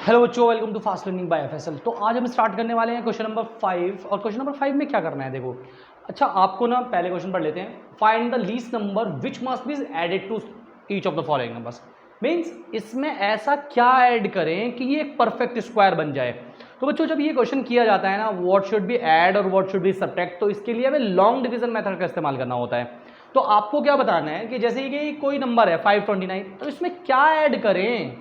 Hello बच्चों, welcome to fast learning by FSL. तो आज हम स्टार्ट करने वाले हैं क्वेश्चन नंबर 5। और क्वेश्चन नंबर 5 में क्या करना है, देखो। अच्छा, आपको ना पहले क्वेश्चन पढ़ लेते हैं। Find the least number which must be added to each of the following numbers. Means इसमें ऐसा क्या ऐड करें कि ये एक परफेक्ट स्क्वायर बन जाए। तो बच्चों, जब ये क्वेश्चन किया जाता है ना, व्हाट शुड बी ऐड और व्हाट शुड बी सब्ट्रैक्ट, तो इसके लिए हमें लॉन्ग डिवीजन मेथड का इस्तेमाल करना होता है। तो आपको क्या बताना है कि जैसे कि कोई नंबर है 529, तो इसमें क्या ऐड करें,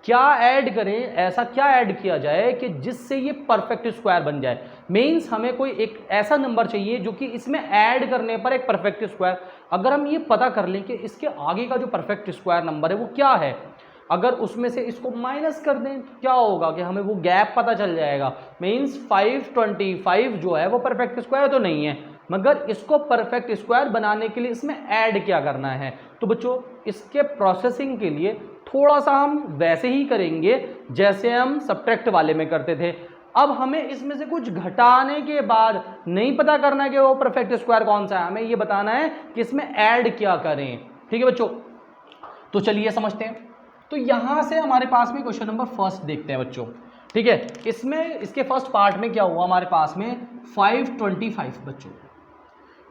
क्या ऐड करें, ऐसा क्या ऐड किया जाए कि जिससे ये परफेक्ट स्क्वायर बन जाए। मीन्स हमें कोई एक ऐसा नंबर चाहिए जो कि इसमें ऐड करने पर एक परफेक्ट स्क्वायर। अगर हम ये पता कर लें कि इसके आगे का जो परफेक्ट स्क्वायर नंबर है वो क्या है, अगर उसमें से इसको माइनस कर दें तो क्या होगा कि हमें वो गैप पता चल जाएगा। मीन्स 525 जो है वो परफेक्ट स्क्वायर तो नहीं है, मगर इसको परफेक्ट स्क्वायर बनाने के लिए इसमें ऐड क्या करना है। तो बच्चों, इसके प्रोसेसिंग के लिए थोड़ा सा हम वैसे ही करेंगे जैसे हम सब्ट्रैक्ट वाले में करते थे। अब हमें इसमें से कुछ घटाने के बाद नहीं पता करना है कि वो परफेक्ट स्क्वायर कौन सा है, हमें ये बताना है कि इसमें ऐड क्या करें। ठीक है बच्चों, तो चलिए समझते हैं। तो यहां से हमारे पास में क्वेश्चन नंबर फर्स्ट देखते हैं बच्चों। ठीक है, इसमें इसके फर्स्ट पार्ट में क्या हुआ हमारे पास में 525 बच्चों।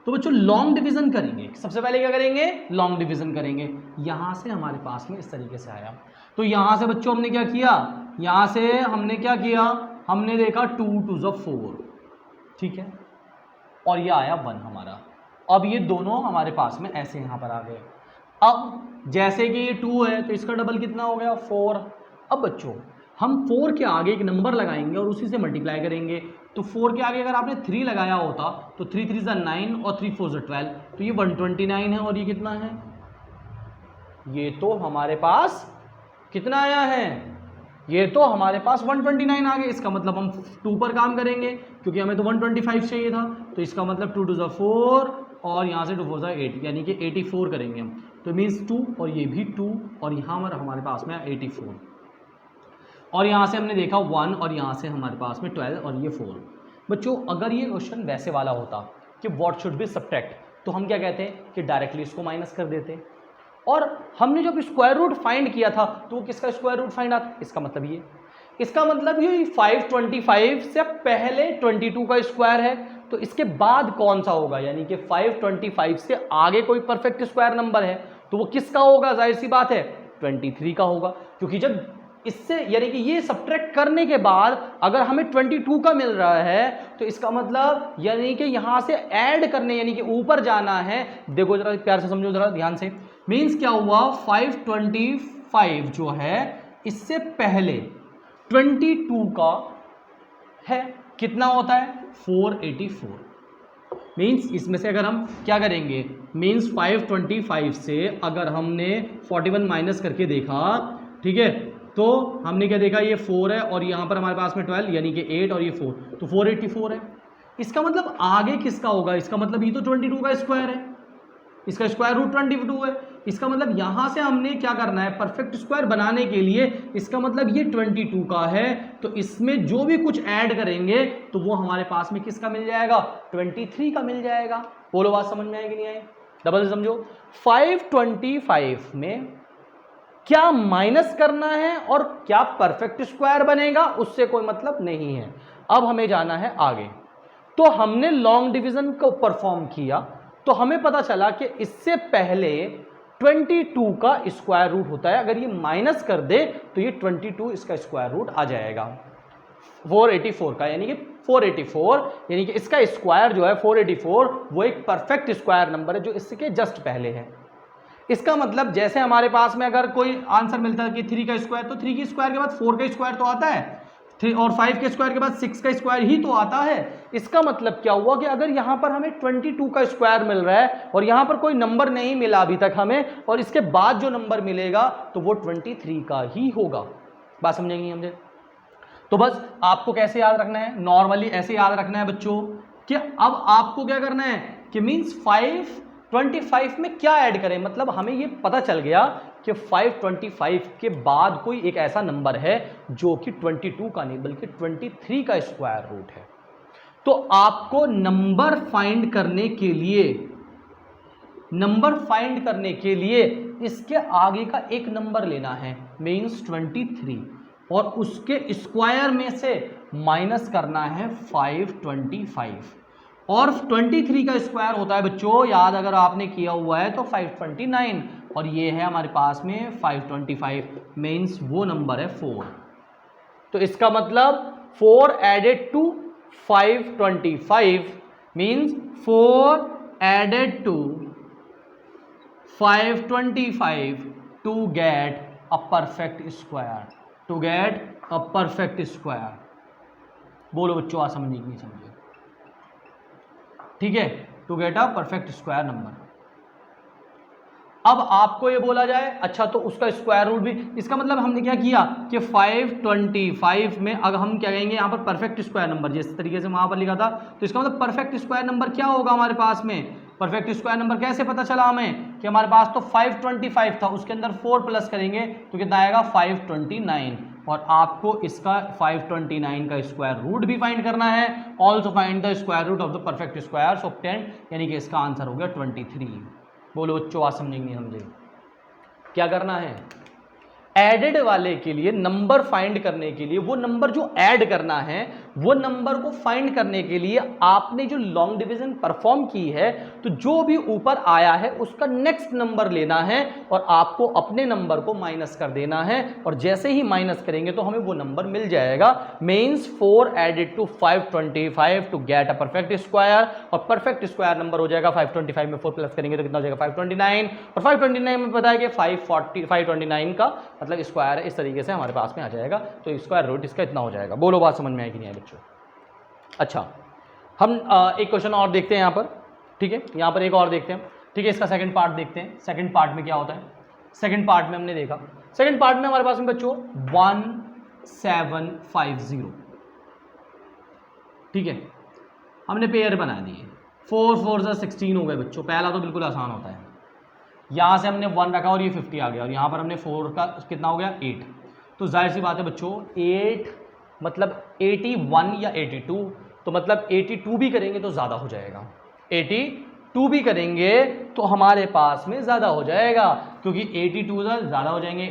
तो बच्चों लॉन्ग डिवीजन करेंगे, सबसे पहले क्या करेंगे, लॉन्ग डिवीजन करेंगे। यहां से हमारे पास में इस तरीके से आया। तो यहां से बच्चों हमने क्या किया, यहां से हमने क्या किया, हमने देखा 2 2 ज़ 4, ठीक है, और ये आया 1 हमारा। अब ये दोनों हमारे पास में ऐसे यहां पर आ गए। अब जैसे कि ये 2 है तो इसका डबल कितना हो गया, 4। अब बच्चों हम 4 के आगे एक नंबर लगाएंगे और उसी से मल्टीप्लाई करेंगे। तो 4 के आगे अगर आपने 3 लगाया होता तो 3 3 ज़ा 9 और 3 4 ज़ा 12, तो ये 129 है। और ये कितना है, ये तो हमारे पास कितना आया है, ये तो हमारे पास 129 आ गए। इसका मतलब हम 2 पर काम करेंगे क्योंकि हमें तो 125 चाहिए था। तो इसका मतलब 2 2 ज़ा 4 और यहाँ से 2 4 ज़ा 8, यानी कि 84 करेंगे हम। तो मीन्स 2 और ये भी 2 और यहाँ पर हमारे पास में 84। और यहाँ से हमने देखा 1 और यहाँ से हमारे पास में 12 और ये 4। बच्चों अगर ये क्वेश्चन वैसे वाला होता कि व्हाट शुड बी सब्ट्रैक्ट, तो हम क्या कहते हैं कि डायरेक्टली इसको माइनस कर देते। और हमने जब स्क्वायर रूट फाइंड किया था तो किसका स्क्वायर रूट फाइंड आता, इसका मतलब ये, इसका मतलब ये 525 से पहले 22 का स्क्वायर है, तो इसके बाद कौन सा होगा, यानी कि 525 से आगे कोई परफेक्ट स्क्वायर नंबर है तो वो किसका होगा, जाहिर सी बात है 23 का होगा। क्योंकि जब इससे यानी कि ये सब्ट्रैक्ट करने के बाद अगर हमें 22 का मिल रहा है तो इसका मतलब यानी कि यहां से ऐड करने यानी कि ऊपर जाना है। देखो जरा प्यार से समझो, जरा ध्यान से। मींस क्या हुआ, 525 जो है इससे पहले 22 का है, कितना होता है 484। मीन्स इसमें से अगर हम क्या करेंगे, मीन्स 525 से अगर हमने 41 माइनस करके देखा, ठीक है, तो हमने क्या देखा, ये 4 है और यहाँ पर हमारे पास में 12 यानी कि 8 और ये 4, तो 484 है। इसका मतलब आगे किसका होगा, इसका मतलब ये तो 22 का स्क्वायर है, इसका स्क्वायर रूट 22 है। इसका मतलब यहाँ से हमने क्या करना है, परफेक्ट स्क्वायर बनाने के लिए इसका मतलब ये 22 का है, तो इसमें जो भी कुछ ऐड करेंगे तो वो हमारे पास में किसका मिल जाएगा, 23 का मिल जाएगा। बोलो बात समझ में आएगी नहीं आई, डबल से समझो। 525 में क्या माइनस करना है और क्या परफेक्ट स्क्वायर बनेगा उससे कोई मतलब नहीं है। अब हमें जाना है आगे। तो हमने लॉन्ग डिवीजन को परफॉर्म किया तो हमें पता चला कि इससे पहले 22 का स्क्वायर रूट होता है, अगर ये माइनस कर दे तो ये 22 इसका स्क्वायर रूट आ जाएगा 484 का, यानी कि 484 यानी कि इसका स्क्वायर जो है 484 वो एक परफेक्ट स्क्वायर नंबर है जो इसके जस्ट पहले है। इसका मतलब जैसे हमारे पास में अगर कोई आंसर मिलता है कि 3 का स्क्वायर, तो 3 के स्क्वायर के बाद 4 का स्क्वायर तो आता है, 3 और 5 के स्क्वायर के बाद 6 का स्क्वायर ही तो आता है। इसका मतलब क्या हुआ कि अगर यहाँ पर हमें 22 का स्क्वायर मिल रहा है और यहाँ पर कोई नंबर नहीं मिला अभी तक हमें, और इसके बाद जो नंबर मिलेगा तो वो 23 का ही होगा। बात समझेंगे हमसे। तो बस आपको कैसे याद रखना है, नॉर्मली ऐसे याद रखना है बच्चों कि अब आपको क्या करना है कि मीन्स 525 में क्या ऐड करें, मतलब हमें ये पता चल गया कि 525 के बाद कोई एक ऐसा नंबर है जो कि 22 का नहीं बल्कि 23 का स्क्वायर रूट है। तो आपको नंबर फाइंड करने के लिए इसके आगे का एक नंबर लेना है, मीन्स 23, और उसके स्क्वायर में से माइनस करना है 525, और 23 का स्क्वायर होता है बच्चों, याद अगर आपने किया हुआ है तो 529, और ये है हमारे पास में 525, मीन्स वो नंबर है 4। तो इसका मतलब 4 added to 525 means 4 added to 525 to get a perfect square, to get a perfect square. बोलो बच्चों, आ समझे कि नहीं समझे? ठीक है, to get a perfect square number. अब आपको ये बोला जाए अच्छा तो उसका स्क्वायर रूट भी, इसका मतलब हमने क्या किया कि 525 में अगर हम क्या कहेंगे यहाँ पर परफेक्ट स्क्वायर नंबर, जिस तरीके से वहां पर लिखा था, तो इसका मतलब परफेक्ट स्क्वायर नंबर क्या होगा हमारे पास में? परफेक्ट स्क्वायर नंबर कैसे पता चला हमें कि हमारे पास तो 525 था, उसके अंदर 4 प्लस करेंगे तो कितना आएगा 529, और आपको इसका 529 का स्क्वायर रूट भी फाइंड करना है। Also find the square root of the perfect square of 10, यानी कि इसका आंसर हो गया 23। बोलो बच्चों, बात समझे नहीं समझे? क्या करना है? एडेड वाले के लिए नंबर फाइंड करने के लिए, वो नंबर जो ऐड करना है, वो नंबर को फाइंड करने के लिए आपने जो लॉन्ग डिवीजन परफॉर्म की है, तो जो भी ऊपर आया है उसका नेक्स्ट नंबर लेना है और आपको अपने नंबर को माइनस कर देना है, और जैसे ही माइनस करेंगे तो हमें वो नंबर मिल जाएगा। Means 4 added to 525 to get a perfect square, और परफेक्ट स्क्वायर नंबर हो जाएगा 525 में 4 प्लस करेंगे तो कितना हो जाएगा 529, और 529 में पता है कि 529 का मतलब स्क्वायर है, इस तरीके से हमारे पास में आ जाएगा। तो स्क्वायर रूट इसका इतना हो जाएगा। बोलो, बात समझ में आई कि नहीं आई बच्चों? अच्छा, हम एक क्वेश्चन और देखते हैं यहाँ पर। ठीक है, यहाँ पर एक और देखते हैं। ठीक है, इसका सेकंड पार्ट देखते हैं। सेकंड पार्ट में क्या होता है? सेकंड पार्ट में हमने देखा, सेकंड पार्ट में हमारे पास में बच्चों 1750। ठीक है, हमने पेयर बना दिए, 4 4 16 हो गए बच्चों। पहला तो बिल्कुल आसान होता है, यहाँ से हमने 1 रखा और ये 50 आ गया, और यहाँ पर हमने 4 का कितना हो गया 8। तो जाहिर सी बात है बच्चों 8 मतलब 81 या 82, तो मतलब 82 भी करेंगे तो ज़्यादा हो जाएगा, 82 भी करेंगे तो हमारे पास में ज़्यादा हो जाएगा, क्योंकि 82 ज़्यादा हो जाएंगे,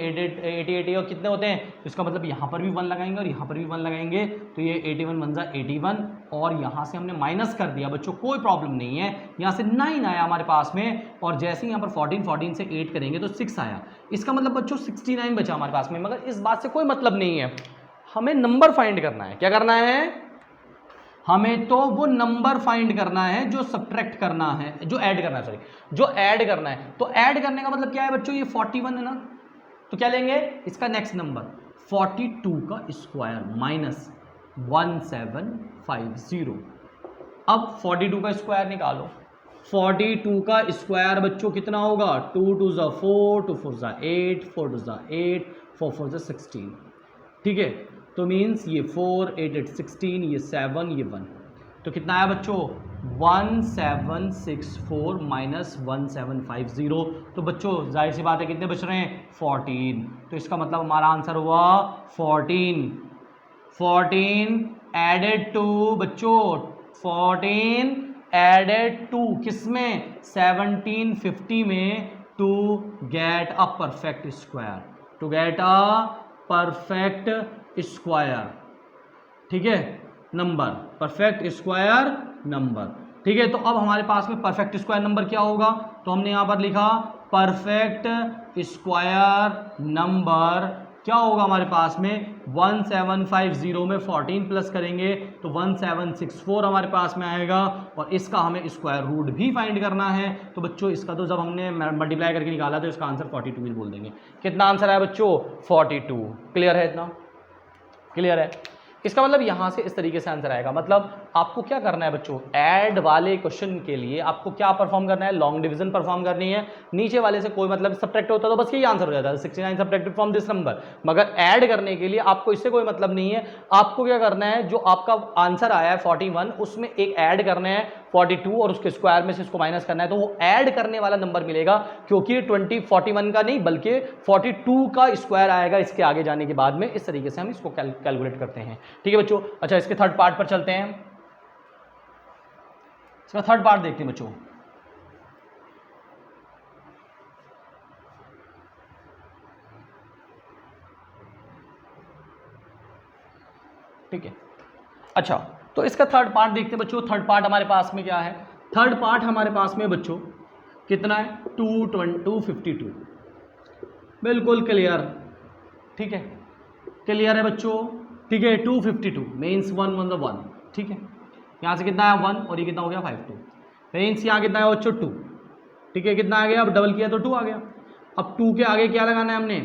80 और कितने होते हैं, तो इसका मतलब यहाँ पर भी 1 लगाएंगे और यहाँ पर भी 1 लगाएंगे, तो ये 81 बन जा 81, और यहाँ से हमने माइनस कर दिया बच्चों, कोई प्रॉब्लम नहीं है। यहाँ से 9 आया हमारे पास में, और जैसे ही यहाँ पर 14 से 8 करेंगे तो 6 आया। इसका मतलब बच्चों 69 बचा हमारे पास में, मगर इस बात से कोई मतलब नहीं है, हमें नंबर फाइंड करना है। क्या करना है? हमें तो वो नंबर फाइंड करना है जो सब्ट्रैक्ट करना है, जो ऐड करना है, सॉरी, जो ऐड करना है। तो ऐड करने का मतलब क्या है बच्चों? ये 41 है ना, तो क्या लेंगे इसका नेक्स्ट नंबर 42 का स्क्वायर माइनस 1750। अब 42 का स्क्वायर निकालो। 42 का स्क्वायर बच्चों कितना होगा? 2 2 ज़ा 4, 2 4 ज़ा 8, 4 2 ज़ा 8, 4 4 ज़ा 16। ठीक है, तो मीन्स ये 4 8 8 16, ये 7, ये 1, तो कितना आया बच्चों? 1764 माइनस 1750। तो बच्चों जाहिर सी बात है कितने बच रहे हैं? 14। तो इसका मतलब हमारा आंसर हुआ 14। 14 एडेड टू बच्चों, 14 एडेड टू किसमें? 1750 में, to get a perfect square, to get a perfect square. ठीक है, नंबर, परफेक्ट स्क्वायर नंबर। ठीक है, तो अब हमारे पास में परफेक्ट स्क्वायर नंबर क्या होगा? तो हमने यहां पर लिखा परफेक्ट स्क्वायर नंबर क्या होगा हमारे पास में? 1750 में 14 प्लस करेंगे तो 1764 हमारे पास में आएगा, और इसका हमें स्क्वायर रूट भी फाइंड करना है। तो बच्चों इसका तो जब हमने मल्टीप्लाई करके निकाला तो इसका आंसर 42 ही बोल देंगे। कितना आंसर आया बच्चों? 42। क्लियर है? इतना क्लियर है? इसका मतलब यहां से इस तरीके से आंसर आएगा। मतलब आपको क्या करना है बच्चों? ऐड वाले क्वेश्चन के लिए आपको क्या परफॉर्म करना है? लॉन्ग डिवीजन परफॉर्म करनी है। नीचे वाले से कोई मतलब सब्ट्रैक्ट होता तो बस यही आंसर हो जाता है, 69 सब्ट्रैक्टेड फ्रॉम दिस नंबर। मगर ऐड करने के लिए आपको इससे कोई मतलब नहीं है। आपको क्या करना है? जो आपका आंसर आया है 41, उसमें एक ऐड करना है 42, और उसके स्क्वायर में से इसको माइनस करना है, तो वो ऐड करने वाला नंबर मिलेगा, क्योंकि 41 का नहीं बल्कि 42 का स्क्वायर आएगा इसके आगे जाने के बाद में। इस तरीके से हम इसको कैलकुलेट करते हैं। ठीक है बच्चों? अच्छा, इसके थर्ड पार्ट पर चलते हैं। इसका थर्ड पार्ट देखते हैं बच्चों। ठीक है। अच्छा, तो इसका थर्ड पार्ट देखते हैं बच्चों। थर्ड पार्ट हमारे पास में क्या है? थर्ड पार्ट हमारे पास में बच्चों कितना है? 252। बिल्कुल क्लियर, ठीक है, क्लियर है बच्चों, ठीक है। 252 मीन्स 1 मतलब 1, ठीक है। यहाँ से कितना आया 1 और ये कितना हो गया 52, मीन्स यहाँ कितना है बच्चों 2, ठीक है। कितना आ गया? अब डबल किया तो 2 आ गया। अब 2 के आगे क्या लगाना है हमने?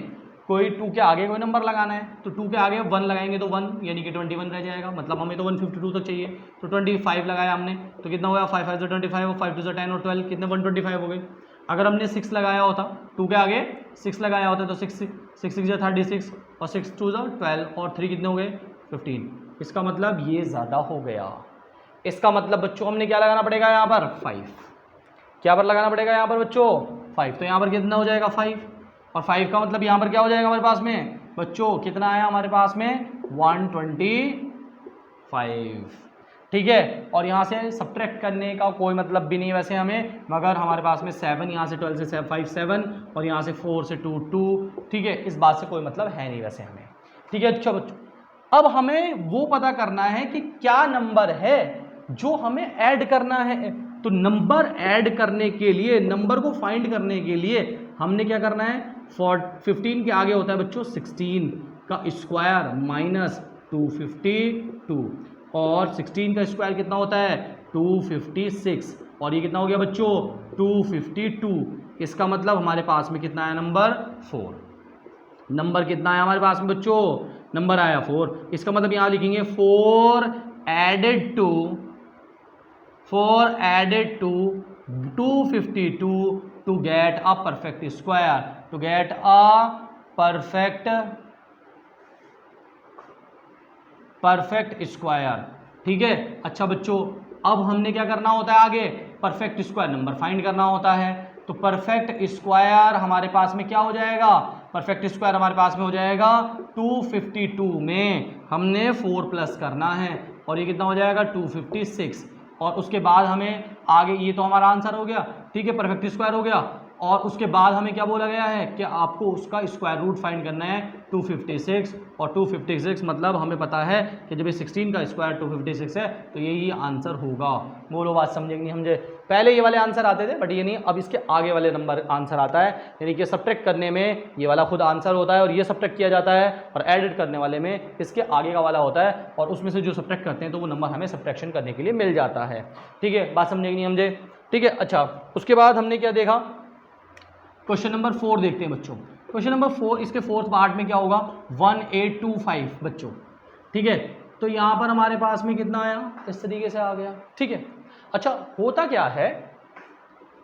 कोई 2 के आगे कोई नंबर लगाना है, तो 2 के आगे 1 लगाएंगे तो 1 यानी कि 21 रह जाएगा, मतलब हमें तो 152 तक चाहिए, तो 25 लगाया हमने, तो कितना हुआ? 5 5 25 और 5 2 10 और 12 कितने? 125 हो गए। अगर हमने 6 लगाया होता, 2 के आगे 6 लगाया होता तो 6 6 6 36 और 6 2 12 और 3 कितने हो गए? 15। इसका मतलब ये ज़्यादा हो गया। इसका मतलब बच्चों हमने क्या लगाना पड़ेगा यहाँ पर? 5। क्या पर लगाना पड़ेगा यहाँ पर बच्चों? 5। तो यहाँ पर कितना हो जाएगा? 5। और 5 का मतलब यहाँ पर क्या हो जाएगा हमारे पास में बच्चों? कितना आया हमारे पास में? 125, ठीक है। और यहाँ से सब्ट्रैक्ट करने का कोई मतलब भी नहीं वैसे हमें, मगर हमारे पास में 7, यहाँ से 12 से 5 7 और यहाँ से 4 से 2 2, ठीक है। इस बात से कोई मतलब है नहीं वैसे हमें, ठीक है। अच्छा बच्चों, अब हमें वो पता करना है कि क्या नंबर है जो हमें ऐड करना है। तो नंबर ऐड करने के लिए, नंबर को फाइंड करने के लिए हमने क्या करना है? 15 के आगे होता है बच्चों 16 का स्क्वायर माइनस 252 और 16 का स्क्वायर कितना होता है? 256 और ये कितना हो गया बच्चों? 252। इसका मतलब हमारे पास में कितना आया? नंबर 4। नंबर कितना आया हमारे पास में बच्चों? नंबर आया 4। इसका मतलब यहां लिखेंगे 4 added to 252 to get a perfect square, to get a perfect square, ठीक है। अच्छा बच्चों, अब हमने क्या करना होता है आगे? परफेक्ट स्क्वायर नंबर फाइंड करना होता है। तो परफेक्ट स्क्वायर हमारे पास में क्या हो जाएगा? परफेक्ट स्क्वायर हमारे पास में हो जाएगा 252 में हमने 4 प्लस करना है और ये कितना हो जाएगा? 256। और उसके बाद हमें आगे, ये तो हमारा आंसर हो गया, ठीक है, परफेक्ट स्क्वायर हो गया। और उसके बाद हमें क्या बोला गया है कि आपको उसका स्क्वायर रूट फाइंड करना है 256, और 256 मतलब हमें पता है कि जब ये 16 का स्क्वायर 256 है तो यही आंसर होगा। बोलो बात समझेंगे नहीं समझे? पहले ये वाले आंसर आते थे बट ये नहीं, अब इसके आगे वाले नंबर आंसर आता है, यानी कि सब्ट्रैक्ट करने में ये वाला खुद आंसर होता है और ये सब्ट्रैक्ट किया जाता है, और एडिट करने वाले में इसके आगे का वाला होता है और उसमें से जो सब्ट्रैक्ट करते हैं तो वो नंबर हमें सब्ट्रैक्शन करने के लिए मिल जाता है, ठीक है। बात समझेंगे नहीं समझे? ठीक है। अच्छा, उसके बाद हमने क्या देखा? क्वेश्चन नंबर 4 देखते हैं बच्चों। क्वेश्चन नंबर 4, इसके फोर्थ पार्ट में क्या होगा? 1825 बच्चों, ठीक है। तो यहाँ पर हमारे पास में कितना आया? इस तरीके से आ गया, ठीक है। अच्छा, होता क्या है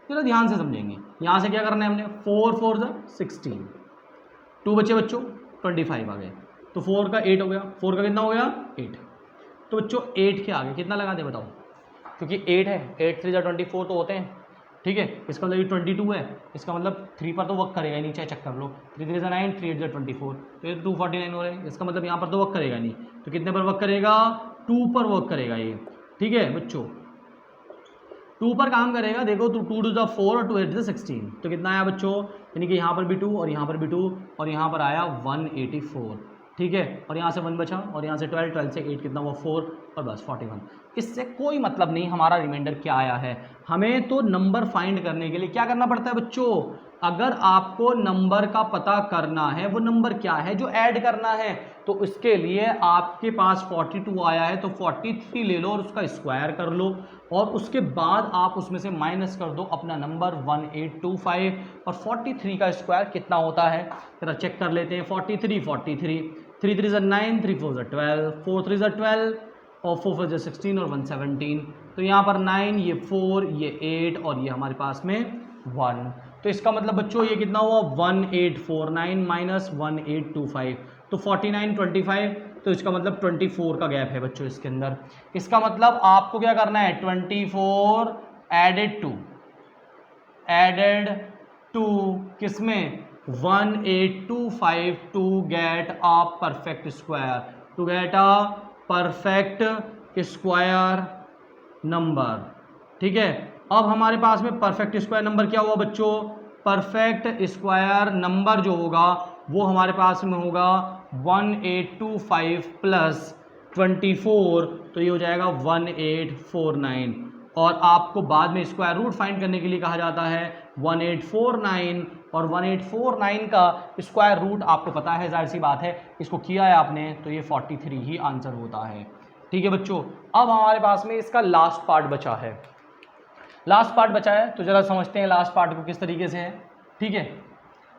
जरा ध्यान से समझेंगे। यहाँ से क्या करना है हमने? 4 4 16, 2 बचे बच्चों, 25 आ गए, तो 4 का 8 हो गया, 4 का कितना हो गया? 8। तो बच्चों 8 के आगे कितना लगा दे बताओ? क्योंकि 8 है, 8 3 24 तो होते हैं, ठीक है। इसका मतलब ये 22 है, इसका मतलब 3 पर तो वर्क करेगा ही नहीं, चाहे चेक कर लो। 3 3 9, 3 8 24, तो ये 249 हो रहे हैं, इसका मतलब यहाँ पर तो वर्क करेगा नहीं, तो कितने पर वर्क करेगा? 2 पर वर्क करेगा ये, ठीक है बच्चों। 2 पर काम करेगा, देखो तो 2 2 4 और 2 8 16, तो कितना आया बच्चों? यानी कि यहाँ पर भी 2 और यहाँ पर भी 2 और यहाँ पर आया 184, ठीक है। और यहाँ से 1 बचा और यहाँ से 12 12 से 8 कितना हुआ? 4 और बस 41। इससे कोई मतलब नहीं हमारा रिमाइंडर क्या आया है, हमें तो नंबर फाइंड करने के लिए क्या करना पड़ता है बच्चों? अगर आपको नंबर का पता करना है वो नंबर क्या है जो ऐड करना है, तो इसके लिए आपके पास 42 आया है तो 43 ले लो और उसका स्क्वायर कर लो, और उसके बाद आप उसमें से माइनस कर दो अपना नंबर 1825, और 43 का स्क्वायर कितना होता है जरा चेक कर लेते हैं। 43 3 3 9, 3 4 12, 4 3 12 और 4 4 16 और 117, तो यहाँ पर 9, ये 4, ये 8 और ये हमारे पास में 1, तो इसका मतलब बच्चों ये कितना हुआ? 1849 माइनस 1825, तो 49 25, तो इसका मतलब 24 का गैप है बच्चों इसके अंदर। इसका मतलब आपको क्या करना है? 24 एडेड टू किसमें? 1825 to get a perfect square, to get a perfect square number, ठीक है। अब हमारे पास में परफेक्ट स्क्वायर नंबर क्या हुआ बच्चों? परफेक्ट स्क्वायर नंबर जो होगा वो हमारे पास में होगा 1825 प्लस 24, तो ये हो जाएगा 1849। और आपको बाद में स्क्वायर रूट फाइंड करने के लिए कहा जाता है 1849, और 1849 का स्क्वायर रूट आपको पता है, जाहिर सी बात है, इसको किया है आपने तो ये 43 ही आंसर होता है। ठीक है बच्चों, अब हमारे पास में इसका लास्ट पार्ट बचा है। लास्ट पार्ट बचा है तो जरा समझते हैं लास्ट पार्ट को किस तरीके से है। ठीक है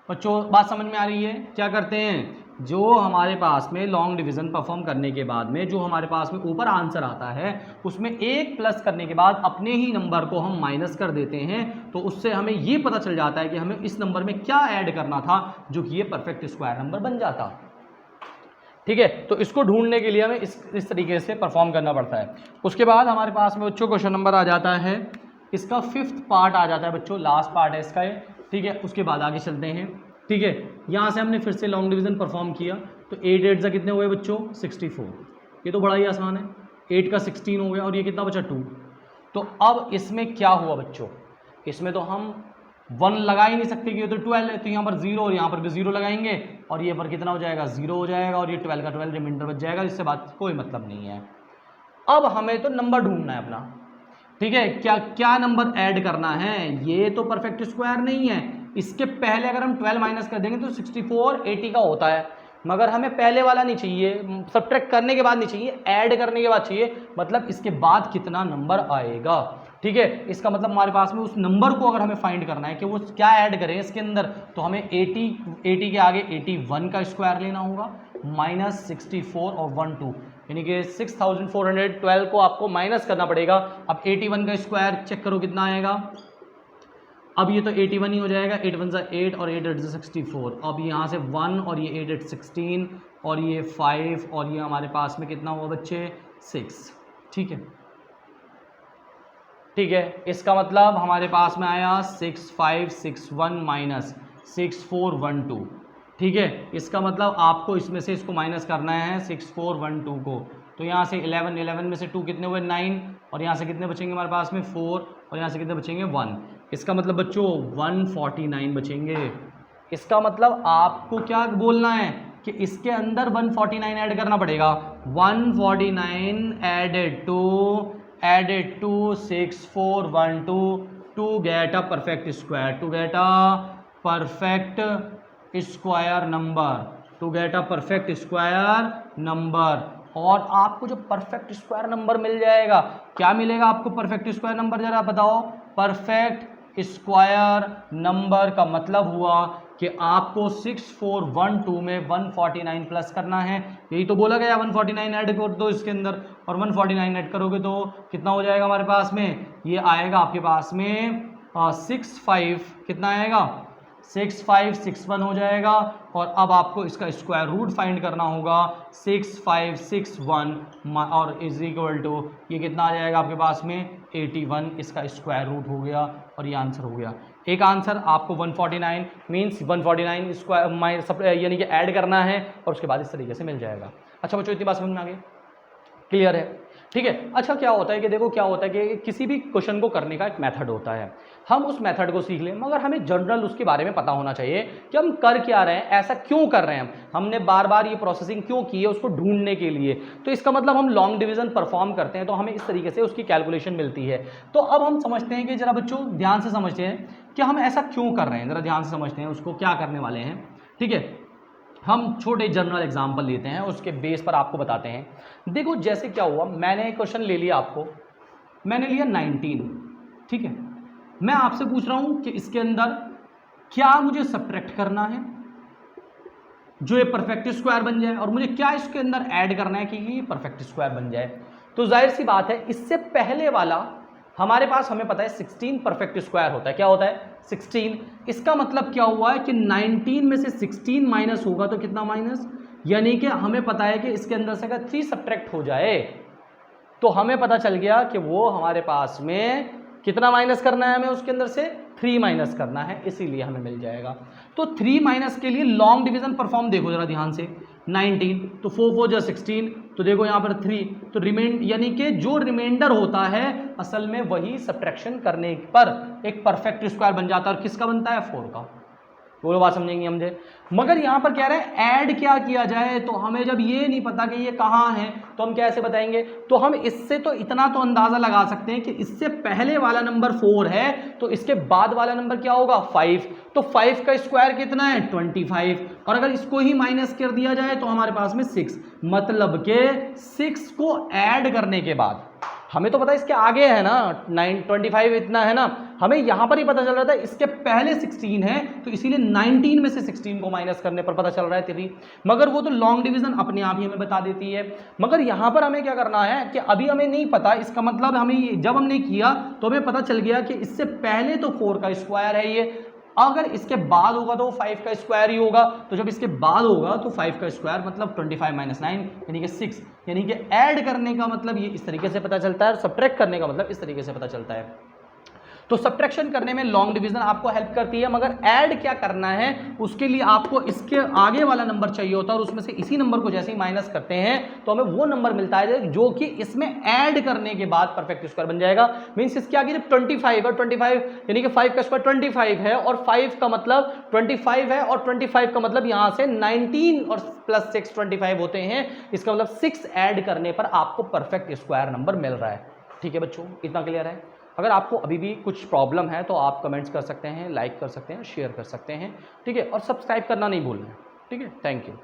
बच्चों, बात समझ में आ रही है? क्या करते हैं, जो हमारे पास में लॉन्ग डिवीजन परफॉर्म करने के बाद में जो हमारे पास में ऊपर आंसर आता है उसमें एक प्लस करने के बाद अपने ही नंबर को हम माइनस कर देते हैं, तो उससे हमें ये पता चल जाता है कि हमें इस नंबर में क्या ऐड करना था जो कि ये परफेक्ट स्क्वायर नंबर बन जाता। ठीक है, तो इसको ढूंढने के लिए हमें इस तरीके से परफॉर्म करना पड़ता है। उसके बाद हमारे पास में बच्चों क्वेश्चन नंबर आ जाता है, इसका 5th पार्ट आ जाता है बच्चों, लास्ट पार्ट है इसका ये। ठीक है, उसके बाद आगे चलते हैं। ठीक है, यहाँ से हमने फिर से लॉन्ग डिवीजन परफॉर्म किया तो 8 8 कितने हुए बच्चों, 64। ये तो बड़ा ही आसान है, 8 का 16 हो गया और ये कितना बचा 2। तो अब इसमें क्या हुआ बच्चों, इसमें तो हम 1 लगा ही नहीं सकते कि ये तो 12 है, तो यहाँ पर 0 और यहाँ पर भी 0 लगाएंगे और ये पर कितना हो जाएगा, 0 हो जाएगा और ये 12 का 12 रिमाइंडर बच जाएगा, इससे बात कोई मतलब नहीं है। अब हमें तो नंबर ढूंढना है अपना। ठीक है, क्या क्या नंबर ऐड करना है, ये तो परफेक्ट स्क्वायर नहीं है, इसके पहले अगर हम 12 माइनस कर देंगे तो 64 80 का होता है, मगर हमें पहले वाला नहीं चाहिए, सब्ट्रैक्ट करने के बाद नहीं चाहिए, ऐड करने के बाद चाहिए, मतलब इसके बाद कितना नंबर आएगा। ठीक है, इसका मतलब हमारे पास में उस नंबर को अगर हमें फाइंड करना है कि वो क्या ऐड करें इसके अंदर, तो हमें 80 के आगे 81 का स्क्वायर लेना होगा, माइनस 64 और 1 2, यानी कि 6412 को आपको माइनस करना पड़ेगा। अब 81 का स्क्वायर चेक करो कितना आएगा, अब ये तो 81 ही हो जाएगा, 8 1 8 और 8 8 64। अब यहाँ से 1 और ये 8 8 16 और ये 5 और ये हमारे पास में कितना हुआ बच्चे, 6। ठीक है, ठीक है, इसका मतलब हमारे पास में आया 6561 माइनस 6412। ठीक है, इसका मतलब आपको इसमें से इसको माइनस करना है 6412 को, तो यहाँ से 11 में से 2 कितने हुए, 9, और यहाँ से कितने बचेंगे हमारे पास में 4, और यहाँ से कितने बचेंगे 1। इसका मतलब बच्चों 149 बचेंगे। इसका मतलब आपको क्या बोलना है कि इसके अंदर 149 ऐड करना पड़ेगा, 149 added to 6412 to get a perfect square, to get a perfect square number, to get a perfect square number. और आपको जो परफेक्ट स्क्वायर नंबर मिल जाएगा, क्या मिलेगा आपको परफेक्ट स्क्वायर नंबर, जरा बताओ। परफेक्ट स्क्वायर नंबर का मतलब हुआ कि आपको 6412 में 149 प्लस करना है, यही तो बोला गया, 149 ऐड कर दो इसके अंदर, और 149 ऐड करोगे तो कितना हो जाएगा हमारे पास में, ये आएगा आपके पास में 65, कितना आएगा 6561 हो जाएगा। और अब आपको इसका स्क्वायर रूट फाइंड करना होगा 6561 और इज इक्वल टू ये कितना आ जाएगा आपके पास में 81, इसका स्क्वायर रूट हो गया और ये आंसर हो गया। एक आंसर आपको 149 मीन्स 149 स्क्वायर यानी कि ऐड करना है और उसके बाद इस तरीके से मिल जाएगा। अच्छा बच्चों, इतनी बात समझ में आ गई, क्लियर है? ठीक है। अच्छा क्या होता है कि देखो क्या होता है कि किसी भी क्वेश्चन को करने का एक मेथड होता है, हम उस मेथड को सीख लें, मगर हमें जनरल उसके बारे में पता होना चाहिए कि हम कर क्या रहे हैं, ऐसा क्यों कर रहे हैं, हमने बार बार ये प्रोसेसिंग क्यों की है उसको ढूंढने के लिए। तो इसका मतलब हम लॉन्ग डिवीजन परफॉर्म करते हैं तो हमें इस तरीके से उसकी कैलकुलेशन मिलती है। तो अब हम समझते हैं कि जरा बच्चों ध्यान से समझते हैं कि हम ऐसा क्यों कर रहे हैं, जरा ध्यान से समझते हैं उसको क्या करने वाले हैं। ठीक है, हम छोटे जनरल एग्जाम्पल लेते हैं, उसके बेस पर आपको बताते हैं। देखो जैसे क्या हुआ, मैंने क्वेश्चन ले लिया, आपको मैंने लिया 19, ठीक है, मैं आपसे पूछ रहा हूं कि इसके अंदर क्या मुझे सब्ट्रैक्ट करना है जो ये परफेक्ट स्क्वायर बन जाए, और मुझे क्या इसके अंदर ऐड करना है कि ये परफेक्ट स्क्वायर बन जाए। तो जाहिर सी बात है इससे पहले वाला हमारे पास हमें पता है 16 परफेक्ट स्क्वायर होता है। क्या होता है 16। इसका मतलब क्या हुआ है कि 19 में से 16 माइनस होगा तो कितना माइनस, यानी कि हमें पता है कि इसके अंदर से अगर 3 सब्ट्रैक्ट हो जाए तो हमें पता चल गया कि वो हमारे पास में कितना माइनस करना है, हमें उसके अंदर से 3 माइनस करना है, इसीलिए हमें मिल जाएगा। तो 3 माइनस के लिए लॉन्ग डिवीजन परफॉर्म देखो जरा ध्यान से, 19 तो 4 4 जा 16, तो देखो यहाँ पर 3, तो यानी कि जो रिमाइंडर होता है असल में वही सब्ट्रैक्शन करने पर एक परफेक्ट स्क्वायर बन जाता है, और किसका बनता है 4 का। वो बात समझेंगे मुझे। मगर यहाँ पर कह रहे हैं ऐड क्या किया जाए, तो हमें जब ये नहीं पता कि ये कहाँ है तो हम कैसे बताएंगे। तो हम इससे तो इतना तो अंदाजा लगा सकते हैं कि इससे पहले वाला नंबर 4 है तो इसके बाद वाला नंबर क्या होगा 5। तो 5 का स्क्वायर कितना है 25, और अगर इसको ही माइनस कर दिया जाए तो हमारे पास में 6, मतलब के 6 को ऐड करने के बाद, हमें तो पता है इसके आगे है ना 25 इतना है ना, हमें यहां पर ही पता चल रहा था इसके पहले 16 है तो इसीलिए 19 में से 16 को माइनस करने पर पता चल रहा है 3। मगर वो तो लॉन्ग डिवीजन अपने आप ही हमें बता देती है। मगर यहां पर हमें क्या करना है कि अभी हमें नहीं पता, इसका मतलब हमें जब हमने किया तो हमें पता चल गया कि इससे पहले तो 4 का स्क्वायर है ये, अगर इसके बाद होगा तो 5 का स्क्वायर ही होगा, तो जब इसके बाद होगा तो 5 का स्क्वायर मतलब 25 - 9 यानी कि 6, यानी कि ऐड करने का मतलब ये इस तरीके से पता चलता है और सब्ट्रैक्ट करने का मतलब इस तरीके से पता चलता है। तो सब्ट्रैक्शन करने में लॉन्ग डिवीजन आपको हेल्प करती है, मगर ऐड क्या करना है उसके लिए आपको इसके आगे वाला नंबर चाहिए होता है, और उसमें से इसी नंबर को जैसे ही माइनस करते हैं तो हमें वो नंबर मिलता है जो कि इसमें ऐड करने के बाद परफेक्ट स्क्वायर बन जाएगा। मींस इसके आगे जब 25 और 25 यानी कि 5 का स्क्वायर 25 है और 5 का मतलब 25 है और 25 का मतलब यहां से 19 और प्लस 6 25 होते हैं, इसका मतलब 6 ऐड करने पर आपको परफेक्ट स्क्वायर नंबर मिल रहा है। ठीक है बच्चों, इतना क्लियर है। अगर आपको अभी भी कुछ प्रॉब्लम है तो आप कमेंट्स कर सकते हैं, लाइक कर सकते हैं, शेयर कर सकते हैं, ठीक है, और सब्सक्राइब करना नहीं भूलना है। ठीक है, थैंक यू।